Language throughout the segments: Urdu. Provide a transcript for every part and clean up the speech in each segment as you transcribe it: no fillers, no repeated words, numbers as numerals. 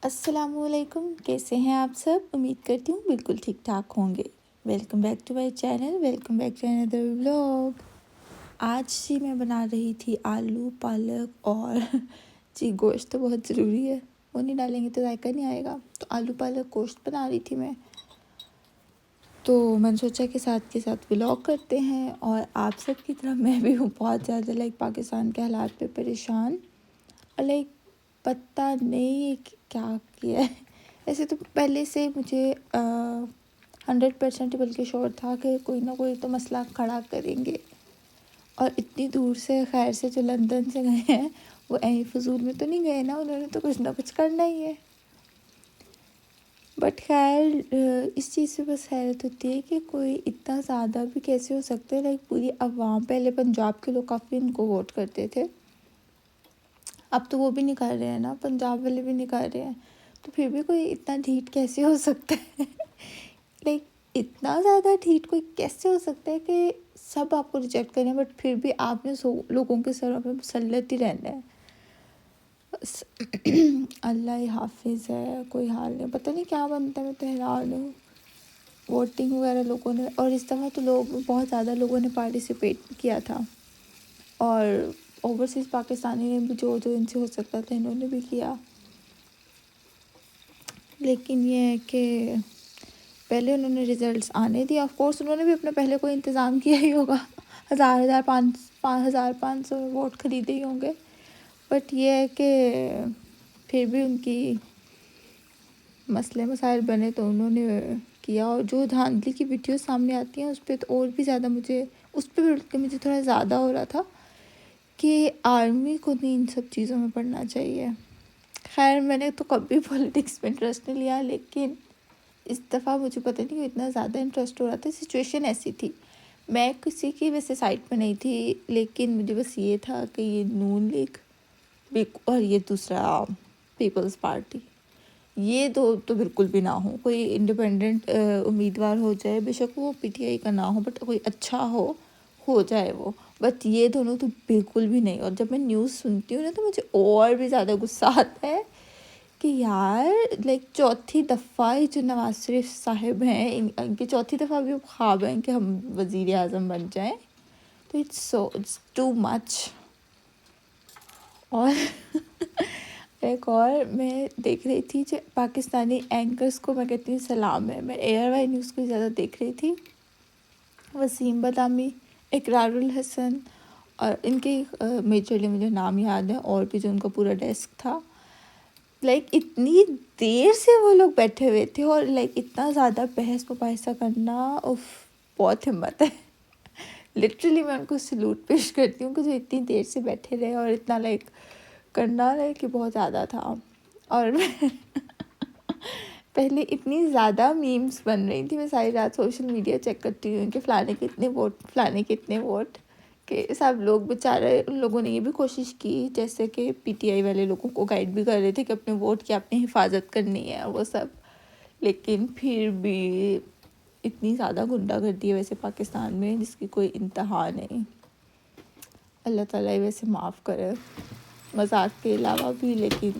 السلام علیکم، کیسے ہیں آپ سب؟ امید کرتی ہوں بالکل ٹھیک ٹھاک ہوں گے۔ Welcome back to my channel, welcome back to اندر ولاگ۔ آج میں بنا رہی تھی آلو پالک اور گوشت تو بہت ضروری ہے، وہ نہیں ڈالیں گے تو ذائقہ نہیں آئے گا، تو آلو پالک گوشت بنا رہی تھی میں۔ تو میں نے سوچا کہ ساتھ کے ساتھ ولاگ کرتے ہیں، اور آپ سب کی طرح میں بھی ہوں بہت زیادہ پاکستان کے حالات پہ پریشان، اور پتہ نہیں کیا کیا ہے۔ ایسے تو پہلے سے مجھے 100% بلکہ شور تھا کہ کوئی نہ کوئی تو مسئلہ کھڑا کریں گے، اور اتنی دور سے خیر سے جو لندن سے گئے ہیں وہ فضول میں تو نہیں گئے نا، انہوں نے تو کچھ نہ کچھ کرنا ہی ہے۔ بٹ خیر اس چیز سے بس حیرت ہوتی ہے کہ کوئی اتنا زیادہ بھی کیسے ہو سکتا ہے، پوری عوام، پہلے پنجاب کے لوگ کافی ان کو ووٹ کرتے تھے، اب تو وہ بھی نہیں کر رہے ہیں نا، پنجاب والے بھی نہیں کر رہے ہیں، تو پھر بھی کوئی اتنا ڈھیٹ کیسے ہو سکتا ہے اتنا زیادہ ڈھیٹ کوئی کیسے ہو سکتا ہے کہ سب آپ کو ریجیکٹ کریں، بٹ پھر بھی آپ نے لوگوں کے سروں پہ مسلط ہی رہنا ہے۔ بس اللہ ہی حافظ ہے، کوئی حال نہیں، پتہ نہیں کیا بنتا ہے، میں تو حیران ہوں۔ ووٹنگ وغیرہ لوگوں نے، اور اس دفعہ تو بہت زیادہ لوگوں نے پارٹیسپیٹ کیا تھا، اور اوورسیز پاکستانی نے بھی جو ان سے ہو سکتا تھا انہوں نے بھی کیا، لیکن یہ ہے کہ پہلے انہوں نے ریزلٹس آنے دیا، آف کورس انہوں نے بھی اپنا پہلے کوئی انتظام کیا ہی ہوگا، 1500 ووٹ خریدے ہی ہوں گے، بٹ یہ ہے کہ پھر بھی ان کی مسئلے مسائل بنے تو انہوں نے کیا، اور جو دھاندلی کی ویڈیو سامنے آتی ہیں اس پہ تو اور بھی زیادہ اس پہ بھی مجھے تھوڑا زیادہ ہو رہا تھا کہ آرمی کو نہیں ان سب چیزوں میں پڑھنا چاہیے۔ خیر میں نے تو کبھی پولیٹکس میں انٹرسٹ نہیں لیا، لیکن اس دفعہ مجھے پتہ نہیں اتنا زیادہ انٹرسٹ ہو رہا تھا، سچویشن ایسی تھی، میں کسی کی ویسے سائٹ پہ نہیں تھی، لیکن مجھے بس یہ تھا کہ یہ نون لیگ اور یہ دوسرا پیپلز پارٹی، یہ دو تو بالکل بھی نہ ہو، کوئی انڈیپینڈنٹ امیدوار ہو جائے، بے شک وہ پی ٹی آئی کا نہ ہو، بٹ کوئی اچھا ہو جائے وہ، بٹ یہ دونوں تو بالکل بھی نہیں۔ اور جب میں نیوز سنتی ہوں نا تو مجھے اور بھی زیادہ غصہ آتا ہے کہ یار چوتھی دفعہ جو نواز شریف صاحب ہیں، ان کی چوتھی دفعہ بھی خواب ہیں کہ ہم وزیر اعظم بن جائیں، تو اٹس ٹو مچ۔ اور ایک اور میں دیکھ رہی تھی جو پاکستانی اینکرز کو میں کہتی ہوں سلام ہے، میں ایئر وائی نیوز کو زیادہ دیکھ رہی تھی، وسیم بادامی، اقرار الحسن، اور ان کے میجرلی مجھے نام یاد ہے، اور بھی جو ان کا پورا ڈیسک تھا، اتنی دیر سے وہ لوگ بیٹھے ہوئے تھے، اور اتنا زیادہ بحث مباحثہ کرنا، بہت ہمت ہے، لٹرلی میں ان کو سلوٹ پیش کرتی ہوں کہ جو اتنی دیر سے بیٹھے رہے اور اتنا کرنا کہ بہت زیادہ تھا۔ اور پہلے اتنی زیادہ میمز بن رہی تھی، میں ساری رات سوشل میڈیا چیک کرتی ہوں کہ فلانے کتنے ووٹ، کہ سب لوگ بیچارے، ان لوگوں نے یہ بھی کوشش کی جیسے کہ پی ٹی آئی والے لوگوں کو گائیڈ بھی کر رہے تھے کہ اپنے ووٹ کی اپنی حفاظت کرنی ہے وہ سب، لیکن پھر بھی اتنی زیادہ غنڈہ گردی ہے ویسے پاکستان میں جس کی کوئی انتہا نہیں۔ اللہ تعالیٰ ویسے معاف کرے، مذاق کے علاوہ بھی، لیکن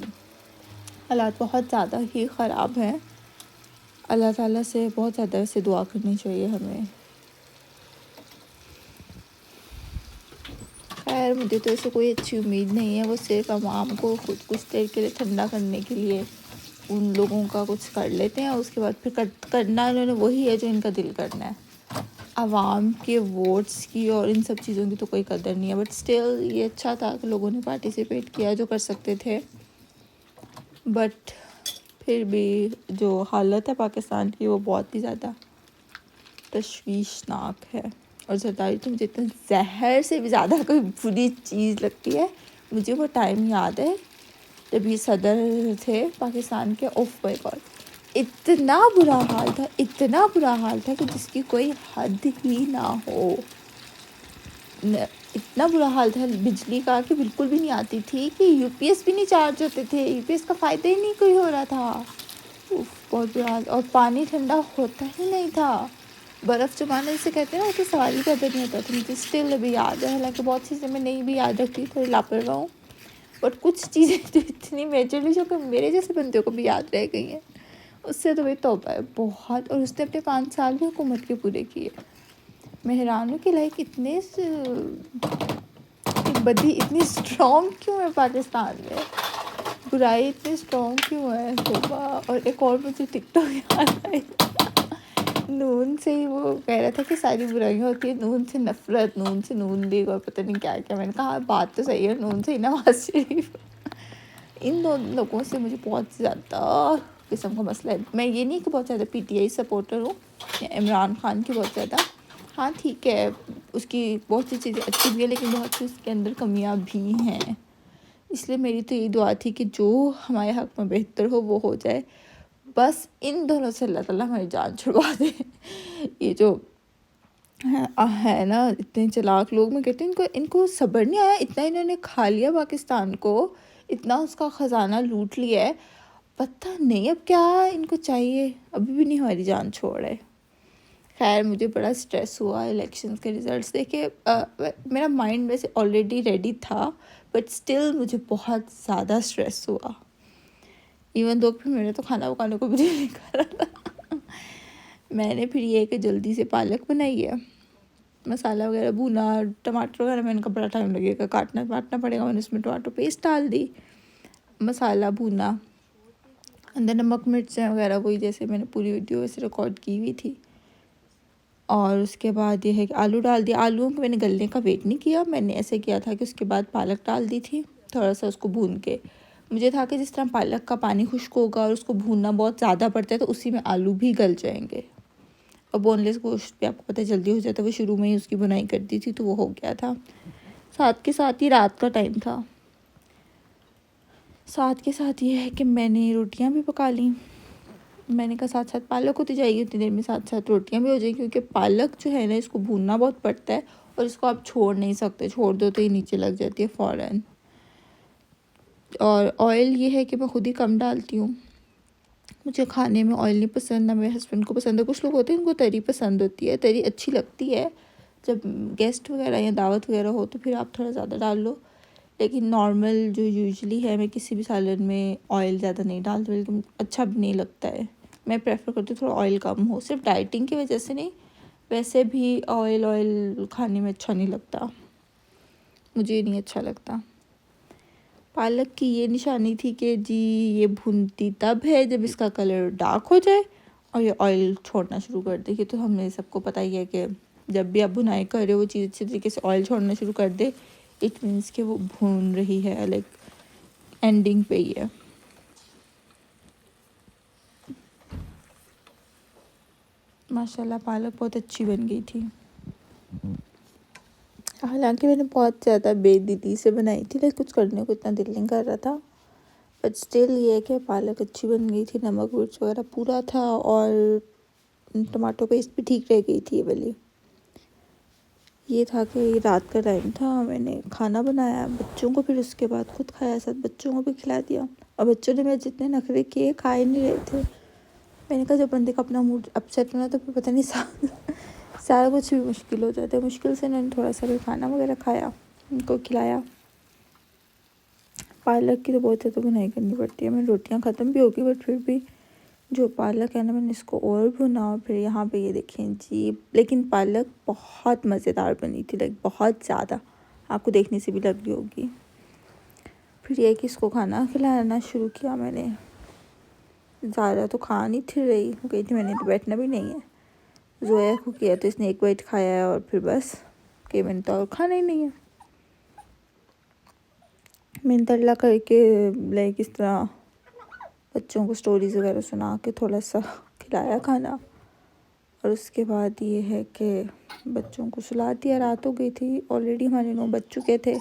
حالات بہت زیادہ ہی خراب ہیں۔ اللہ تعالیٰ سے بہت زیادہ ویسے دعا کرنی چاہیے ہمیں۔ خیر مجھے تو ایسے کوئی اچھی امید نہیں ہے، وہ صرف عوام کو خود کچھ دیر کے لیے ٹھنڈا کرنے کے لیے ان لوگوں کا کچھ کر لیتے ہیں، اور اس کے بعد پھر کرنا انہوں نے وہی ہے جو ان کا دل کرنا ہے، عوام کے ووٹس کی اور ان سب چیزوں کی تو کوئی قدر نہیں ہے، بٹ اسٹل یہ اچھا تھا کہ لوگوں نے پارٹیسپیٹ کیا جو کر سکتے تھے، بٹ پھر بھی جو حالت ہے پاکستان کی وہ بہت ہی زیادہ تشویشناک ہے۔ اور زرداری تو مجھے اتنا زہر سے بھی زیادہ کوئی بری چیز لگتی ہے، مجھے وہ ٹائم یاد ہے جب یہ صدر تھے پاکستان کے، اوف مائی گاڈ، اتنا برا حال تھا کہ جس کی کوئی حد ہی نہ ہو، اتنا برا حال تھا بجلی کا کہ بالکل بھی نہیں آتی تھی، کہ یو پی ایس بھی نہیں چارج ہوتے تھے، یو پی ایس کا فائدہ ہی نہیں کوئی ہو رہا تھا، بہت برا حال، اور پانی ٹھنڈا ہوتا ہی نہیں تھا، برف جمانے سے کہتے ہیں نا، وہ تو سواری کا نہیں ہوتا تھا، مجھے اسٹل ابھی یاد ہے، حالانکہ بہت چیزیں میں نہیں بھی یاد رکھتی، تھوڑی لاپرواہ ہوں، بٹ کچھ چیزیں جو اتنی میجرلی جو کہ میرے جیسے بندوں کو بھی یاد رہ گئی ہیں، اس سے تو بھائی توبہ ہے بہت. اور اس نے اپنے 5 سال بھی حکومت کے پورے کیے. میں حیران ہوں کہ لائک اتنے بدی اتنی اسٹرانگ کیوں ہے پاکستان میں، برائی اتنی اسٹرانگ کیوں ہے. توبہ. اور ایک اور مجھے ٹک ٹاک یاد آئی، نون سے ہی وہ کہہ رہا تھا کہ ساری برائیاں ہوتی ہیں نون سے نفرت، نون سے نون لیگ اور پتہ نہیں کیا کیا. میں نے کہا بات تو صحیح ہے، نون سے ہی نواز شریف. ان دو لوگوں سے مجھے بہت زیادہ قسم کا مسئلہ ہے. میں یہ نہیں کہ بہت زیادہ پی ٹی آئی سپورٹر ہوں یا عمران خان کی بہت زیادہ. ہاں ٹھیک ہے، اس کی بہت سی چیزیں اچھی بھی ہیں لیکن بہت سی اس کے اندر کمیاں بھی ہیں. اس لیے میری تو یہی دعا تھی کہ جو ہمارے حق میں بہتر ہو وہ ہو جائے. بس ان دونوں سے اللہ تعالیٰ ہماری جان چھڑوا دے. یہ جو ہے نا اتنے چلاک لوگ، میں کہتی ہوں ان کو صبر نہیں آیا، اتنا انہوں نے کھا لیا پاکستان کو، اتنا اس کا خزانہ لوٹ لیا ہے. پتہ نہیں اب کیا ان کو چاہیے، ابھی بھی نہیں ہماری جان چھوڑ رہے. خیر مجھے بڑا سٹریس ہوا الیکشنز کے ریزلٹس دیکھے. میرا مائنڈ ویسے آلریڈی ریڈی تھا بٹ سٹل مجھے بہت زیادہ سٹریس ہوا. ایون دو پھر میرے تو کھانا پکانے کو بھی نہیں کر رہا تھا. میں نے پھر یہ کہ جلدی سے پالک بنائی ہے، مسالہ وغیرہ بھونا، ٹماٹر وغیرہ میں نے کہا بڑا ٹائم لگے گا، کاٹنا پڑے گا. میں نے اس میں ٹماٹر پیسٹ ڈال دی، مسالہ بھونا، اندر نمک مرچیں وغیرہ وہی جیسے میں نے پوری ویڈیو ویسے ریکارڈ کی ہوئی تھی. اور اس کے بعد یہ ہے کہ آلو ڈال دیا. آلوؤں کو میں نے گلنے کا ویٹ نہیں کیا، میں نے ایسے کیا تھا کہ اس کے بعد پالک ڈال دی تھی تھوڑا سا اس کو بھون کے. مجھے تھا کہ جس طرح پالک کا پانی خشک ہوگا اور اس کو بھوننا بہت زیادہ پڑتا ہے تو اسی میں آلو بھی گل جائیں گے. اور بون لیس گوشت بھی آپ کو پتہ جلدی ہو جاتا ہے، وہ شروع میں ہی اس کی بنائی کر دی تھی تو وہ ہو گیا تھا. ساتھ کے ساتھ ہی رات کا ٹائم تھا، ساتھ کے ساتھ یہ ہے کہ میں نے روٹیاں بھی پکا لیں. میں نے کہا ساتھ ساتھ پالک ہوتی جائے گی اتنی دیر میں ساتھ ساتھ روٹیاں بھی ہو جائیں گی، کیونکہ پالک جو ہے نا اس کو بھوننا بہت پڑتا ہے اور اس کو آپ چھوڑ نہیں سکتے، چھوڑ دو تو یہ نیچے لگ جاتی ہے فوراً. اور آئل یہ ہے کہ میں خود ہی کم ڈالتی ہوں، مجھے کھانے میں آئل نہیں پسند، نہ میرے ہسبینڈ کو پسند ہے. کچھ لوگ ہوتے ہیں ان کو تری پسند ہوتی ہے، تری اچھی لگتی ہے جب گیسٹ وغیرہ یا دعوت وغیرہ ہو تو پھر آپ تھوڑا زیادہ ڈال لو. لیکن نارمل جو یوزلی ہے میں کسی بھی سالن میں آئل زیادہ نہیں ڈالتی، لیکن اچھا بھی نہیں لگتا ہے. میں پریفر کرتی ہوں تھوڑا آئل کم ہو، صرف ڈائٹنگ کی وجہ سے نہیں، ویسے بھی آئل کھانے میں اچھا نہیں لگتا، مجھے نہیں اچھا لگتا. پالک کی یہ نشانی تھی کہ جی یہ بھونتی تب ہے جب اس کا کلر ڈارک ہو جائے اور یہ آئل چھوڑنا شروع کر دے. کہ تو ہمیں سب کو پتہ ہی ہے کہ جب بھی آپ بنائی کر رہے ہو وہ چیز اچھے طریقے سے آئل چھوڑنا شروع کر دے، اٹ مینس کہ وہ بھون رہی ہے، لائک اینڈنگ پہ ہی ہے. ماشاءاللہ پالک بہت اچھی بن گئی تھی، حالانکہ میں نے بہت زیادہ بے دلی سے بنائی تھی، لیکن کچھ کرنے کو اتنا دل نہیں کر رہا تھا. بٹ سٹل یہ ہے کہ پالک اچھی بن گئی تھی، نمک مرچ وغیرہ پورا تھا اور ٹماٹو پیسٹ بھی ٹھیک رہ گئی تھی. یہ والی یہ تھا کہ یہ رات کا ٹائم تھا، میں نے کھانا بنایا بچوں کو، پھر اس کے بعد خود کھایا، ساتھ بچوں کو بھی کھلا دیا. اور بچوں نے میرے جتنے نخرے کیے کھائے نہیں رہے تھے. میں نے کہا جب بندے کا اپنا موڈ اپسیٹ ہونا تو پھر پتہ نہیں سارا کچھ بھی مشکل ہو جاتا ہے. مشکل سے انہوں نے تھوڑا سا بھی کھانا وغیرہ کھایا، ان کو کھلایا. پالک کی تو بہت زیادہ بنائی کرنی پڑتی ہے. میں روٹیاں ختم بھی ہوگی بٹ پھر بھی جو پالک ہے نا میں نے اس کو اور بھنا. اور پھر یہاں پہ یہ دیکھیں جی، لیکن پالک بہت مزیدار بنی تھی، لائک بہت زیادہ، آپ کو دیکھنے سے بھی لگ رہی ہوگی. پھر یہ کہ اس کو کھانا کھلانا شروع کیا. میں نے زیادہ تو کھا نہیں تھی رہی، گئی تھی میں نے تو بیٹھنا بھی نہیں ہے. زویا کو کیا تو اس نے ایک بائٹ کھایا ہے اور پھر بس کہ میں نے تو اور کھانا ہی نہیں ہے. میں نے ترلا کر کے لائک اس طرح بچوں کو سٹوریز وغیرہ سنا کے تھوڑا سا کھلایا کھانا. اور اس کے بعد یہ ہے کہ بچوں کو سلا دیا. رات ہو گئی تھی آلریڈی، ہمارے 9 بج چکے تھے.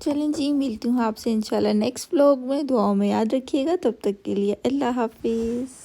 چلیں جی، ملتی ہوں آپ سے انشاءاللہ نیکسٹ ولاگ میں. دعاؤں میں یاد رکھیے گا. تب تک کے لیے اللہ حافظ.